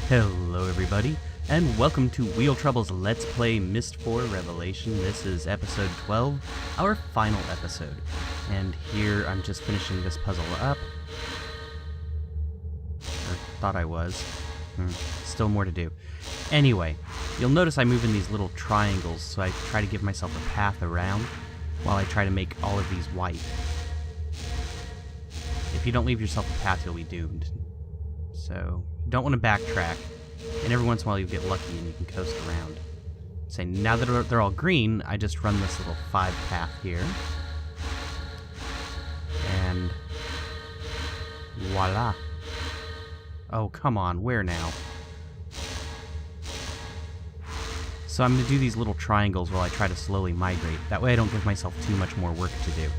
Hello everybody, and welcome to Wheel Trouble's Let's Play Myst 4 Revelation. This is episode 12, our final episode. And here I'm just finishing this puzzle up. Or thought I was. Still more to do. Anyway, you'll notice I move in these little triangles, so I try to give myself a path around while I try to make all of these white. If you don't leave yourself a path, you'll be doomed. So, you don't want to backtrack, and every once in a while you get lucky and you can coast around. Say, now that they're all green, I just run this little 5 path here. And voila. Oh, come on, where now? So I'm going to do these little triangles while I try to slowly migrate. That way I don't give myself too much more work to do.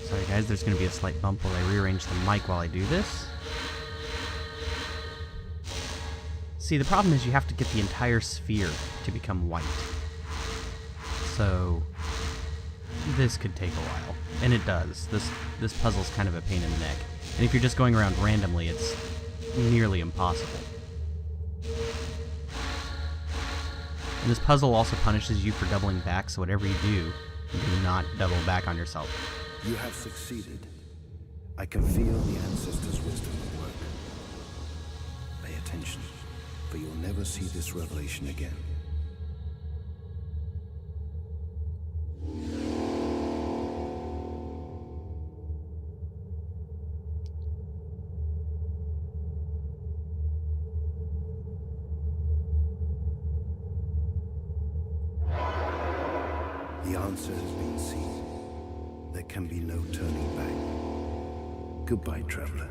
Sorry guys, there's going to be a slight bump while I rearrange the mic while I do this. See, the problem is you have to get the entire sphere to become white. So, this could take a while. And it does. This puzzle's kind of a pain in the neck. And if you're just going around randomly, it's nearly impossible. And this puzzle also punishes you for doubling back, so whatever you do not double back on yourself. You have succeeded. I can feel the ancestors' wisdom at work. Pay attention, for you'll never see this revelation again. The answer has been seen. There can be no turning back. Goodbye, traveler,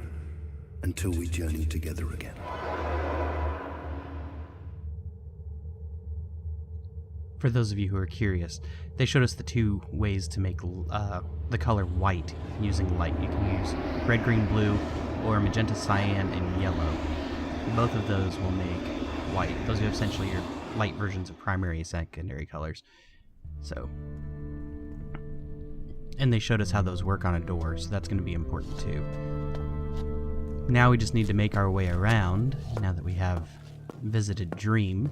until we journey together again. For those of you who are curious, they showed us the 2 ways to make the color white using light. You can use red, green, blue, or magenta, cyan, and yellow. Both of those will make white. Those are essentially your light versions of primary and secondary colors. So, and they showed us how those work on a door, so that's going to be important too. Now we just need to make our way around, now that we have visited Dream.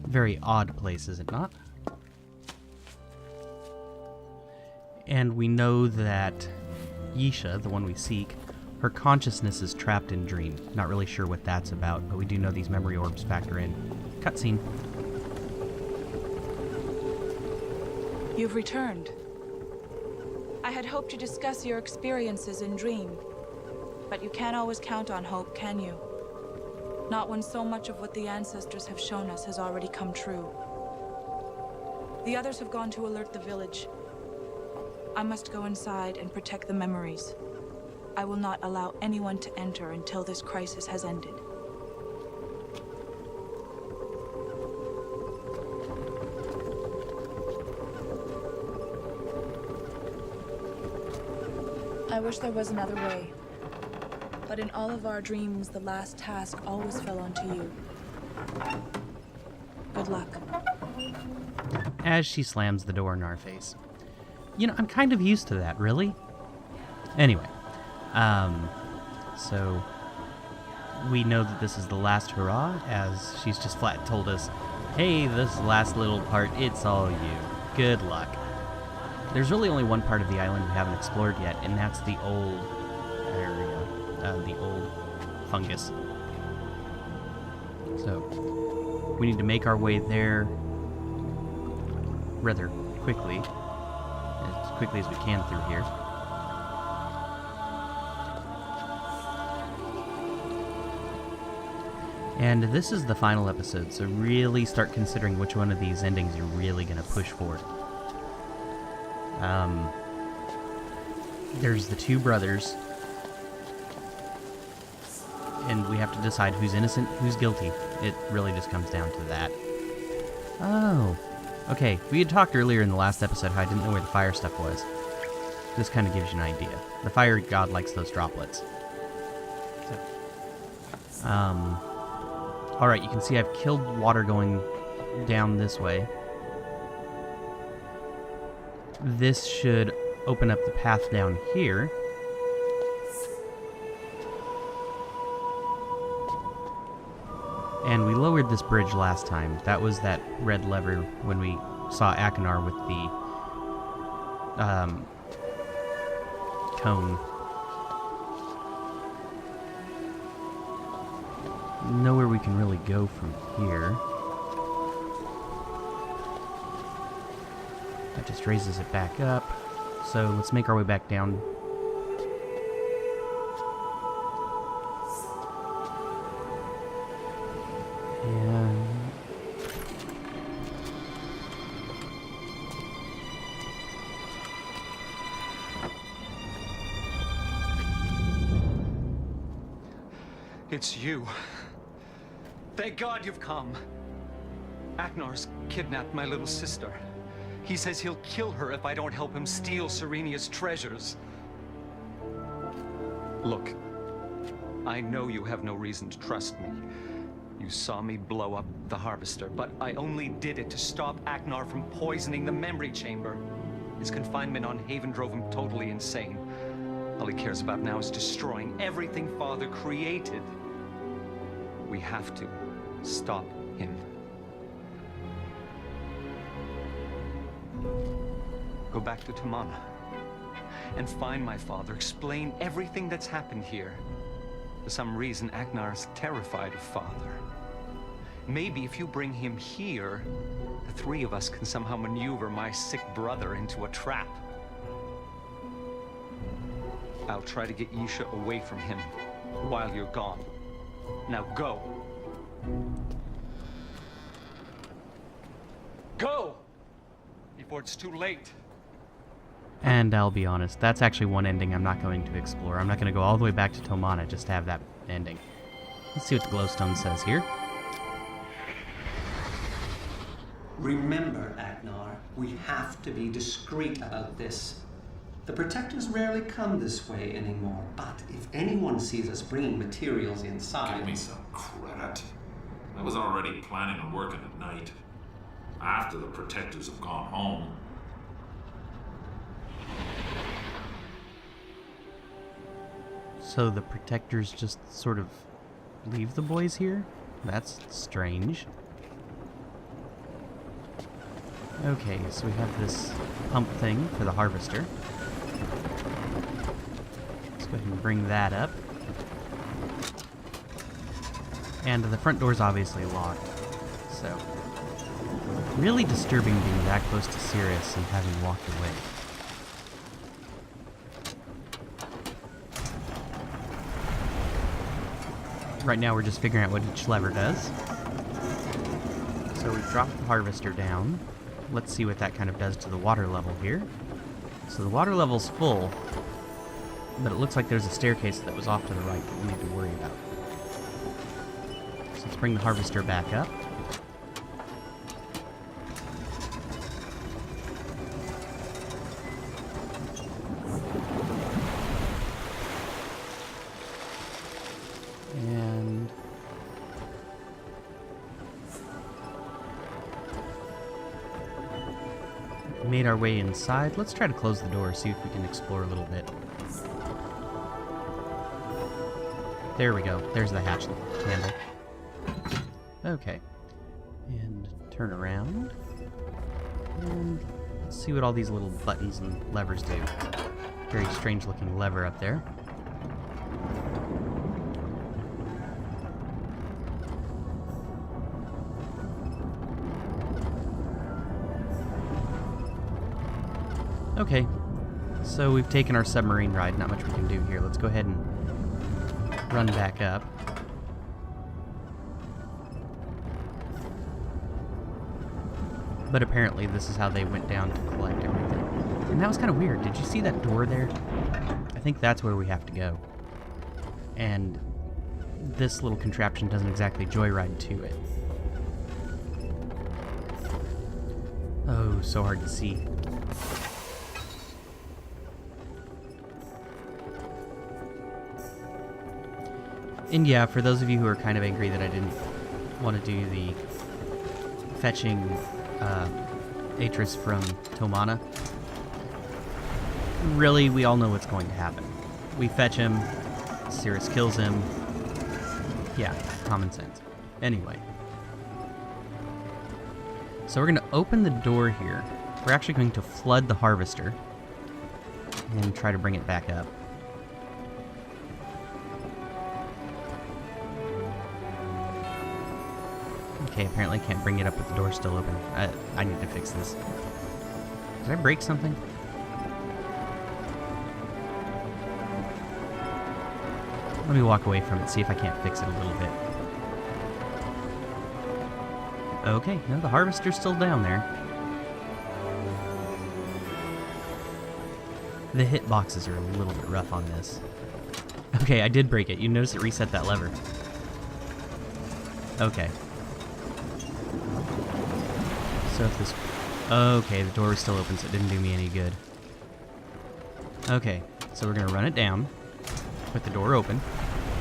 Very odd place, is it not? And we know that Yisha, the one we seek, her consciousness is trapped in Dream. Not really sure what that's about, but we do know these memory orbs factor in. Cutscene. You've returned. I had hoped to discuss your experiences in Dream, but you can't always count on hope, can you? Not when so much of what the ancestors have shown us has already come true. The others have gone to alert the village. I must go inside and protect the memories. I will not allow anyone to enter until this crisis has ended. I wish there was another way. But in all of our dreams, the last task always fell onto you. Good luck. As she slams the door in our face. You know, I'm kind of used to that, really. Anyway, so we know that this is the last hurrah, as she's just flat told us, hey, this last little part, it's all you. Good luck. There's really only one part of the island we haven't explored yet, and that's the old area, the old fungus. So, we need to make our way there rather quickly as we can through here. And this is the final episode, so really start considering which one of these endings you're really going to push for. There's the 2 brothers, and we have to decide who's innocent, who's guilty. It really just comes down to that. Oh, okay. We had talked earlier in the last episode how I didn't know where the fire stuff was. This kind of gives you an idea. The fire god likes those droplets. So, alright, you can see I've killed water going down this way. This should open up the path down here. And we lowered this bridge last time. That was that red lever when we saw Akinar with the cone. Nowhere we can really go from here. That just raises it back up. So let's make our way back down. And it's you. Thank God you've come. Aknar's kidnapped my little sister. He says he'll kill her if I don't help him steal Serenia's treasures. Look, I know you have no reason to trust me. You saw me blow up the Harvester, but I only did it to stop Aknar from poisoning the memory chamber. His confinement on Haven drove him totally insane. All he cares about now is destroying everything Father created. We have to stop him. Go back to Tamana and find my father. Explain everything that's happened here. For some reason, Aknar's terrified of Father. Maybe if you bring him here, the three of us can somehow maneuver my sick brother into a trap. I'll try to get Yisha away from him while you're gone. Now go. Go! Before it's too late. And I'll be honest, that's actually one ending I'm not going to explore. I'm not going to go all the way back to Tomana just to have that ending. Let's see what the glowstone says here. Remember, Aknar, we have to be discreet about this. The Protectors rarely come this way anymore, but if anyone sees us bringing materials inside... Give me some credit. I was already planning on working at night. After the Protectors have gone home. So the Protectors just sort of leave the boys here? That's strange. Okay, so we have this pump thing for the Harvester. Let's go ahead and bring that up. And the front door's obviously locked, so... Really disturbing being that close to Sirius and having walked away. Right now we're just figuring out what each lever does. So we've dropped the Harvester down. Let's see what that kind of does to the water level here. So the water level's full, but it looks like there's a staircase that was off to the right that we need to worry about. So let's bring the Harvester back up. And made our way inside. Let's try to close the door, see if we can explore a little bit. There we go. There's the hatch handle. Okay. And turn around. And let's see what all these little buttons and levers do. Very strange looking lever up there. Okay, so we've taken our submarine ride. Not much we can do here. Let's go ahead and run back up. But apparently this is how they went down to collect everything. And that was kind of weird. Did you see that door there? I think that's where we have to go. And this little contraption doesn't exactly joyride to it. Oh, so hard to see. And yeah, for those of you who are kind of angry that I didn't want to do the fetching Atris from Tomana, really, we all know what's going to happen. We fetch him, Sirius kills him. Yeah, common sense. Anyway. So we're going to open the door here. We're actually going to flood the harvester and try to bring it back up. Okay, apparently I can't bring it up with the door still open. I need to fix this. Did I break something? Let me walk away from it, see if I can't fix it a little bit. Okay, no, the harvester's still down there. The hitboxes are a little bit rough on this. Okay, I did break it. You notice it reset that lever. Okay. So if this... Okay, the door was still open, so it didn't do me any good. Okay, so we're going to run it down with the door open.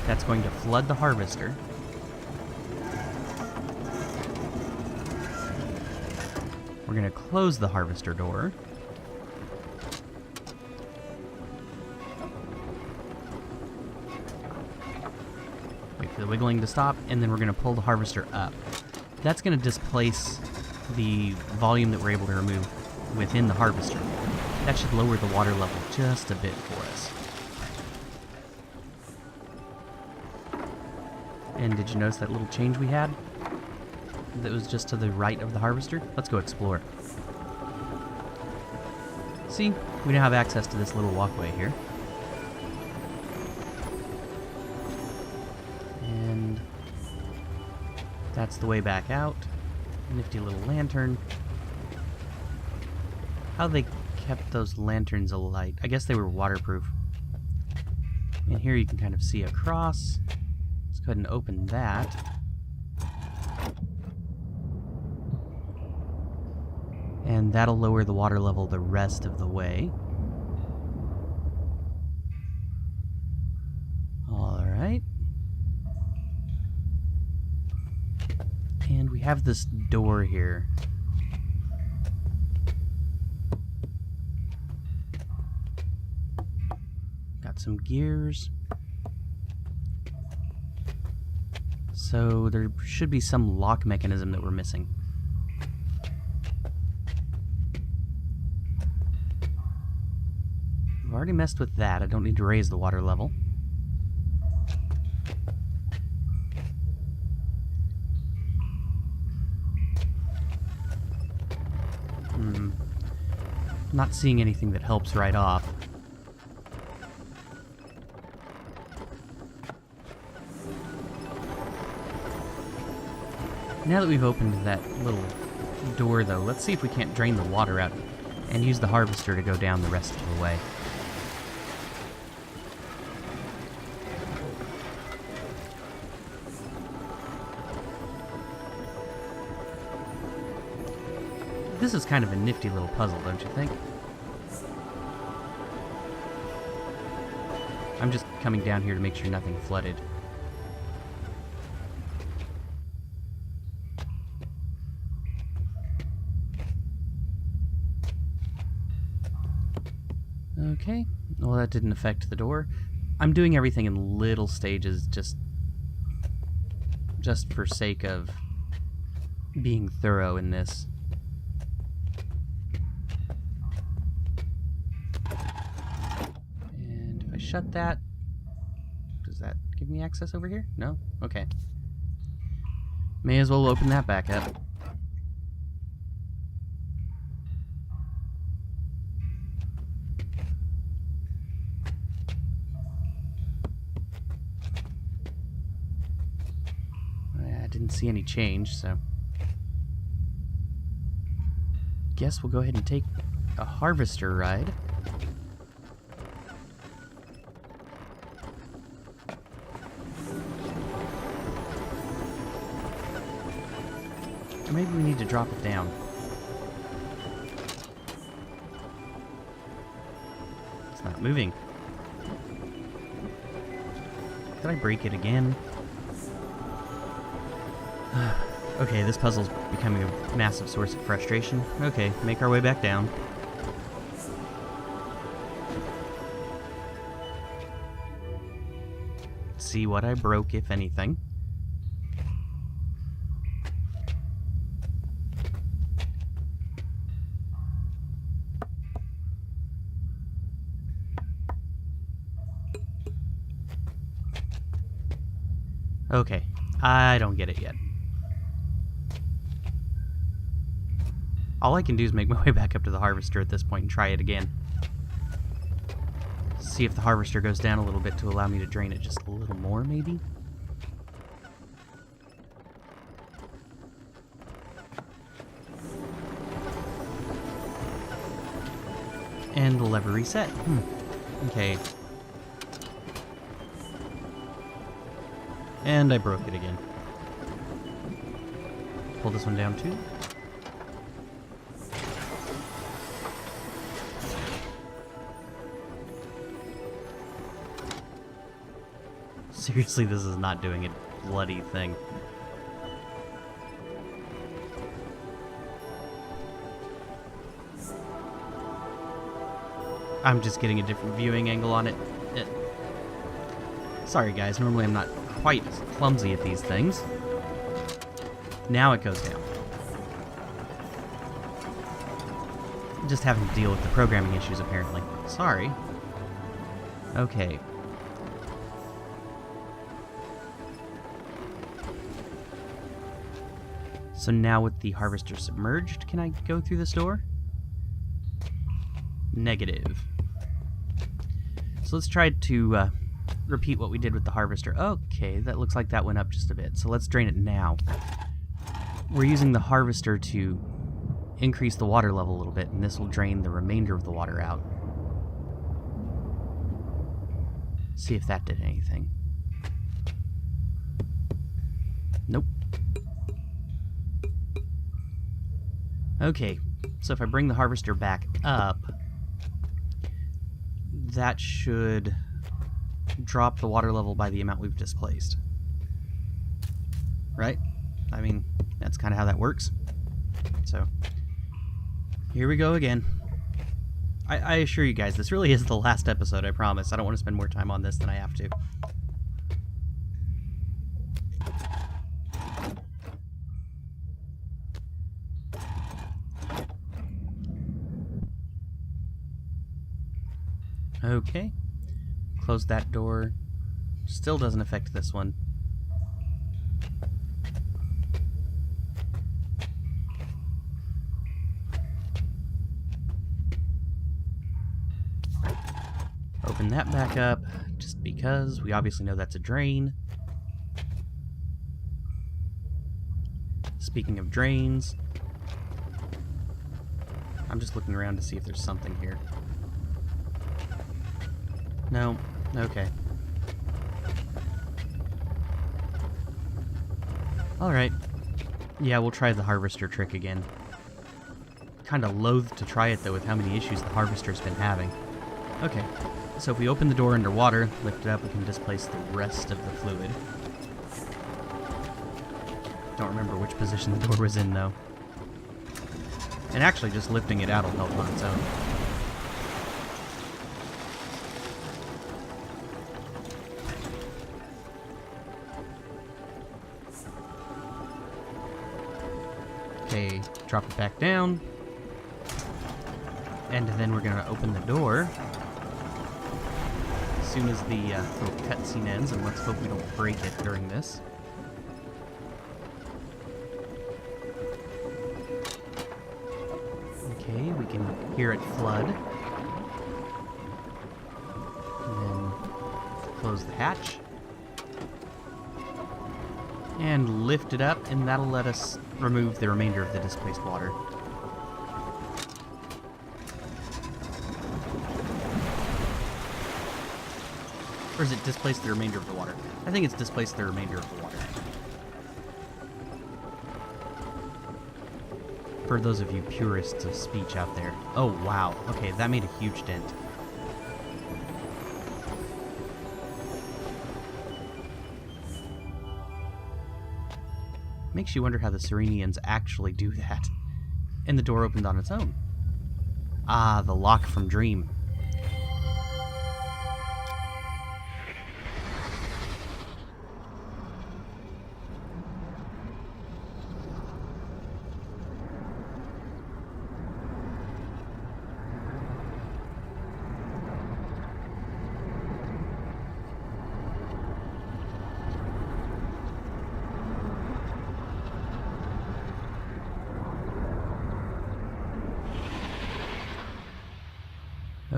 That's going to flood the harvester. We're going to close the harvester door. Wait for the wiggling to stop, and then we're going to pull the harvester up. That's going to displace the volume that we're able to remove within the harvester. That should lower the water level just a bit for us. And did you notice that little change we had? That was just to the right of the harvester? Let's go explore. See, we now have access to this little walkway here. And that's the way back out. Nifty little lantern. How they kept those lanterns alight? I guess they were waterproof. And here you can kind of see across. Let's go ahead and open that. And that'll lower the water level the rest of the way. Alright. And we have this door here. Got some gears. So there should be some lock mechanism that we're missing. I've already messed with that. I don't need to raise the water level. Not seeing anything that helps right off. Now that we've opened that little door, though, let's see if we can't drain the water out and use the harvester to go down the rest of the way. This is kind of a nifty little puzzle, don't you think? I'm just coming down here to make sure nothing flooded. Okay, well that didn't affect the door. I'm doing everything in little stages just for sake of being thorough in this. And if I shut that, does that give me access over here? No? Okay. May as well open that back up. Didn't see any change, so guess we'll go ahead and take a harvester ride. Or maybe we need to drop it down. It's not moving. Did I break it again? Okay, this puzzle's becoming a massive source of frustration. Okay, make our way back down. See what I broke, if anything. Okay, I don't get it yet. All I can do is make my way back up to the harvester at this point and try it again. See if the harvester goes down a little bit to allow me to drain it just a little more, maybe? And the lever reset. Okay. And I broke it again. Pull this one down too. Seriously, this is not doing a bloody thing. I'm just getting a different viewing angle on it. Sorry guys, normally I'm not quite clumsy at these things. Now it goes down. Just having to deal with the programming issues apparently. Sorry. Okay. So now with the harvester submerged, can I go through this door? Negative. So let's try to repeat what we did with the harvester. Okay, that looks like that went up just a bit. So let's drain it now. We're using the harvester to increase the water level a little bit, and this will drain the remainder of the water out. See if that did anything. Nope. Okay, so if I bring the harvester back up, that should drop the water level by the amount we've displaced. Right? I mean, that's kind of how that works. So, here we go again. I assure you guys, this really is the last episode, I promise. I don't want to spend more time on this than I have to. Okay. Close that door. Still doesn't affect this one. Open that back up, just because. We obviously know that's a drain. Speaking of drains, I'm just looking around to see if there's something here. No. Okay. Alright. Yeah, we'll try the harvester trick again. Kinda loath to try it, though, with how many issues the harvester's been having. Okay. So if we open the door underwater, lift it up, we can displace the rest of the fluid. Don't remember which position the door was in, though. And actually, just lifting it out will help on its own. Okay, drop it back down. And then we're gonna open the door as soon as the little cutscene ends, and let's hope we don't break it during this. Okay, we can hear it flood. And then close the hatch. And lift it up, and that'll let us remove the remainder of the displaced water. Or is it displaced the remainder of the water? I think it's displaced the remainder of the water. For those of you purists of speech out there. Oh, wow. Okay, that made a huge dent. Makes you wonder how the Serenians actually do that. And the door opened on its own. Ah, the lock from Dream.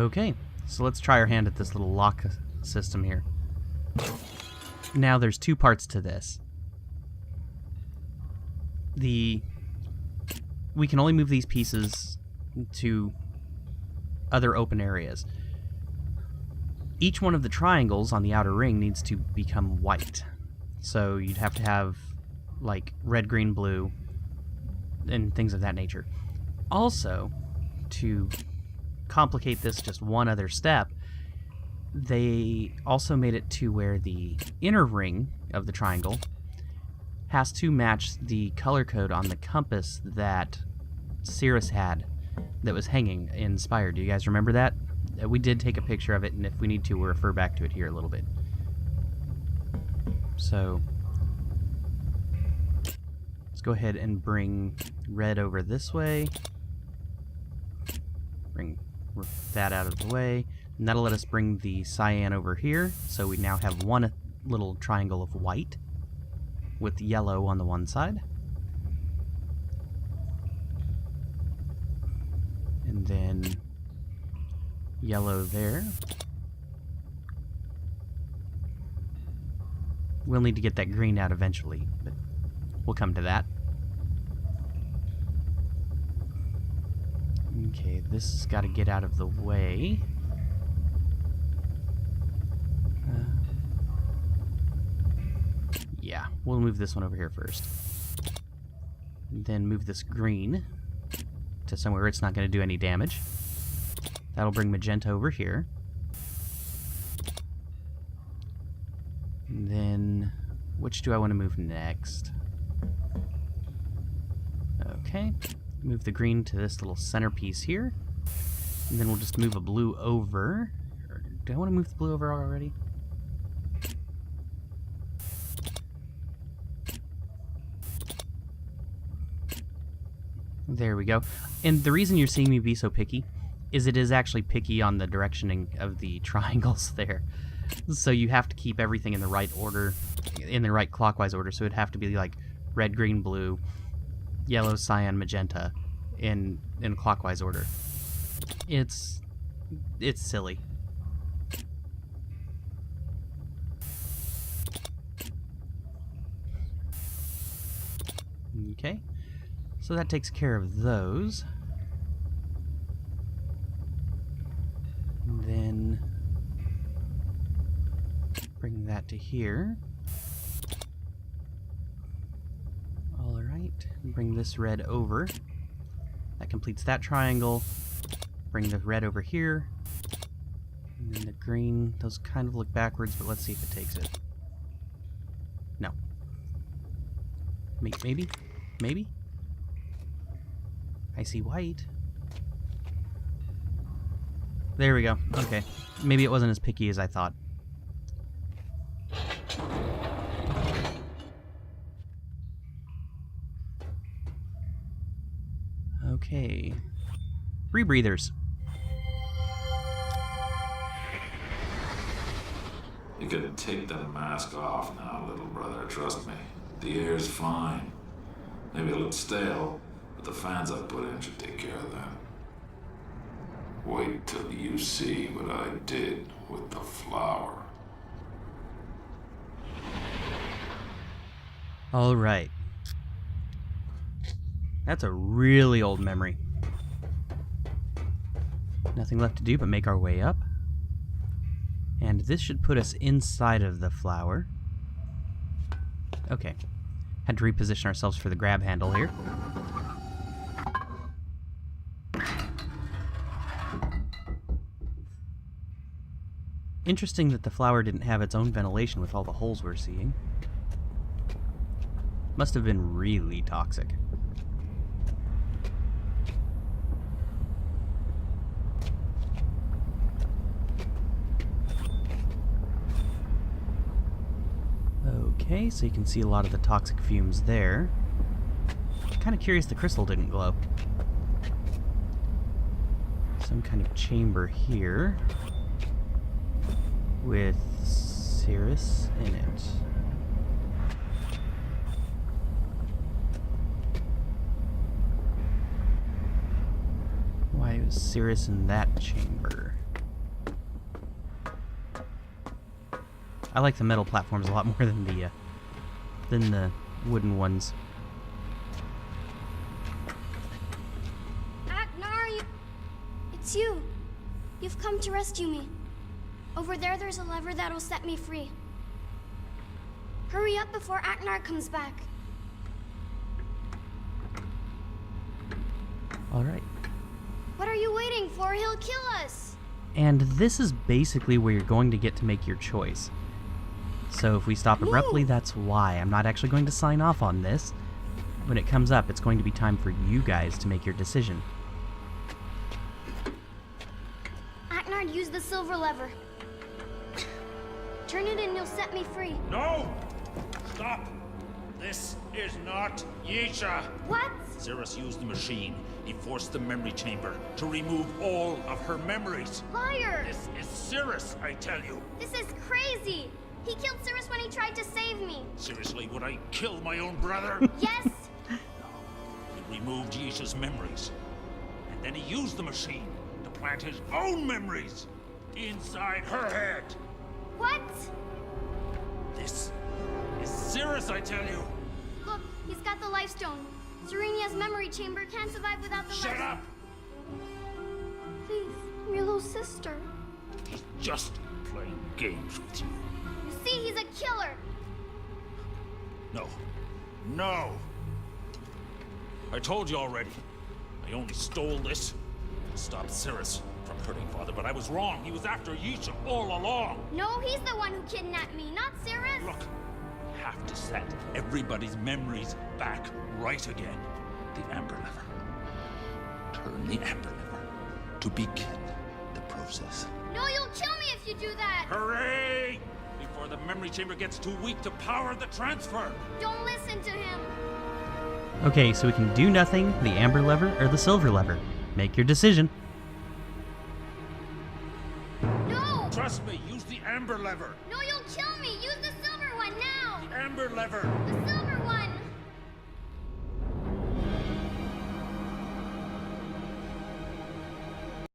Okay, so let's try our hand at this little lock system here. Now there's two parts to this. We can only move these pieces to other open areas. Each one of the triangles on the outer ring needs to become white. So you'd have to have like red, green, blue, and things of that nature. Also, to complicate this just one other step, they also made it to where the inner ring of the triangle has to match the color code on the compass that Cirrus had that was hanging in Spire. Do you guys remember that? We did take a picture of it, and if we need to, we'll refer back to it here a little bit. So let's go ahead and bring red over this way. Bring that out of the way. And that'll let us bring the cyan over here. So we now have one little triangle of white with yellow on the one side. And then yellow there. We'll need to get that green out eventually, but we'll come to that. Okay, this has got to get out of the way. Yeah, we'll move this one over here first. Then move this green to somewhere it's not going to do any damage. That'll bring magenta over here. And then, which do I want to move next? Okay, move the green to this little centerpiece here. And then we'll just move a blue over. Or do I want to move the blue over already? There we go. And the reason you're seeing me be so picky is it is actually picky on the directioning of the triangles there. So you have to keep everything in the right order, in the right clockwise order. So it'd have to be like red, green, blue, yellow, cyan, magenta in clockwise order. It's silly. Okay. So that takes care of those. And then bring that to here. Alright, bring this red over. That completes that triangle. Bring the red over here. And then the green, those kind of look backwards, but let's see if it takes it. No. Maybe? Maybe? I see white. There we go. Okay. Maybe it wasn't as picky as I thought. Okay. Rebreathers. You can take that mask off now, little brother. Trust me. The air's fine. Maybe a little stale, but the fans I put in should take care of that. Wait till you see what I did with the flower. All right. That's a really old memory. Nothing left to do but make our way up. And this should put us inside of the flower. Okay. Had to reposition ourselves for the grab handle here. Interesting that the flower didn't have its own ventilation with all the holes we're seeing. Must have been really toxic. Okay, so you can see a lot of the toxic fumes there. Kind of curious the crystal didn't glow. Some kind of chamber here with Cirrus in it. Why was Cirrus in that chamber? I like the metal platforms a lot more than the wooden ones. Agnar, it's you. You've come to rescue me. Over there's a lever that'll set me free. Hurry up before Agnar comes back. Alright. What are you waiting for? He'll kill us! And this is basically where you're going to get to make your choice. So if we stop abruptly, that's why. I'm not actually going to sign off on this. When it comes up, it's going to be time for you guys to make your decision. Agnar, use the silver lever. Turn it and you'll set me free. No! Stop! This is not Yisha! What? Cirrus used the machine. He forced the memory chamber to remove all of her memories. Liar! This is Cirrus, I tell you. This is crazy! He killed Cirrus when he tried to save me. Seriously, would I kill my own brother? Yes? He removed Yisha's memories. And then he used the machine to plant his own memories inside her head. What? This is Cirrus, I tell you. Look, he's got the life stone. Serenia's memory chamber can't survive without the Shut life. up! Please, I'm your little sister. He's just playing games with you. You see, he's a killer. No. No! I told you already. I only stole this to stop Cirrus from hurting Father, but I was wrong. He was after Yisha all along. No, he's the one who kidnapped me, not Cirrus. Look, we have to set everybody's memories back right again. The amber lever. Turn the amber lever to begin the process. No, you'll kill me if you do that. Hooray! Before the memory chamber gets too weak to power the transfer. Don't listen to him. Okay, so we can do nothing, the amber lever or the silver lever. Make your decision. No! Trust me, use the amber lever. No, you'll kill me. Use the silver one now. The amber lever. The silver